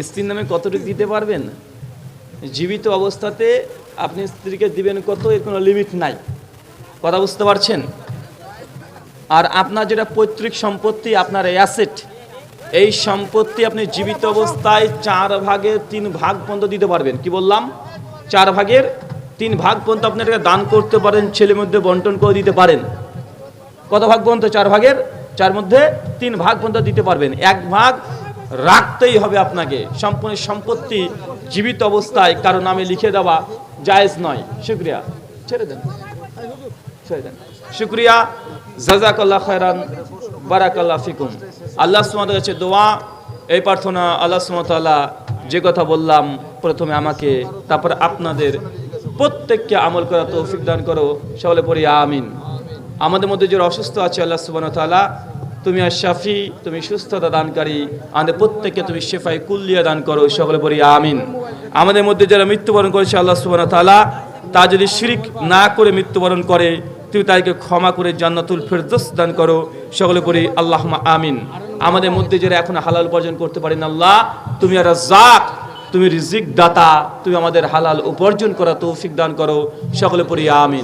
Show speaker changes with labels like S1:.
S1: স্ত্রীর নামে কতটুকু দিতে পারবেন? জীবিত অবস্থাতে আপনি স্ত্রীকে দিবেন কত, এর কোনো লিমিট নাই। কথা বুঝতে পারছেন? আর আপনার যেটা পৈতৃক সম্পত্তি, আপনার অ্যাসেট, এই সম্পত্তি আপনি জীবিত অবস্থায় 4 ভাগের 3 ভাগ পর্যন্ত দিতে পারবেন। কি বললাম? 4 ভাগের 3 ভাগ পর্যন্ত আপনি এটাকে দান করতে পারেন, ছেলের মধ্যে বন্টন করে দিতে পারেন। কত ভাগ পর্যন্ত? 4 ভাগের 4 মধ্যে 3 ভাগ পর্যন্ত দিতে পারবেন। 1 ভাগ রাখতেই হবে আপনাকে। সম্পূর্ণ সম্পত্তি জীবিত অবস্থায় কারো নামে লিখে দেওয়া জায়েজ নয়। শুকরিয়া, ছেড়ে দেন, ছেড়ে দেন। শুকরিয়া, জাযাকাল্লাহ খায়রান, বারাকাল্লাহ ফিকুম। আল্লাহ সুবহানাহু ওয়া তাআলার কাছে দোয়া, এই প্রার্থনা, আল্লাহ সুবহানাহু ওয়া তাআলা যে কথা বললাম প্রথমে আমাকে, তারপর আপনাদের প্রত্যেককে আমল করার তৌফিক দান করো। সকলে পড়ি আমিন। আমাদের মধ্যে যারা অসুস্থ আছে, আল্লাহ সুবহানাহু ওয়া তাআলা তুমি আশ-শাফি, তুমি সুস্থতা দানকারী, আমাদের প্রত্যেককে তুমি শিফায়ে কুল্লিয়া দান করো। সকলে পড়ি আমিন। আমাদের মধ্যে যারা মৃত্যুবরণ করেছে, আল্লাহ সুবহানাহু ওয়া তাআলা তা যদি শিরক না করে মৃত্যুবরণ করে, তুমি তাদেরকে ক্ষমা করে জান্নাতুল ফেরদৌস দান করো। সকলে পড়ি আল্লাহুম্মা আমিন। আমাদের মধ্যে যারা এখন হালাল উপার্জন করতে পারেন, আল্লাহ তুমি আর রাজ্জাক, তুমি রিজিক দাতা, তুমি আমাদের হালাল উপার্জন করা তৌফিক দান করো। সকলে পড়ি আমিন।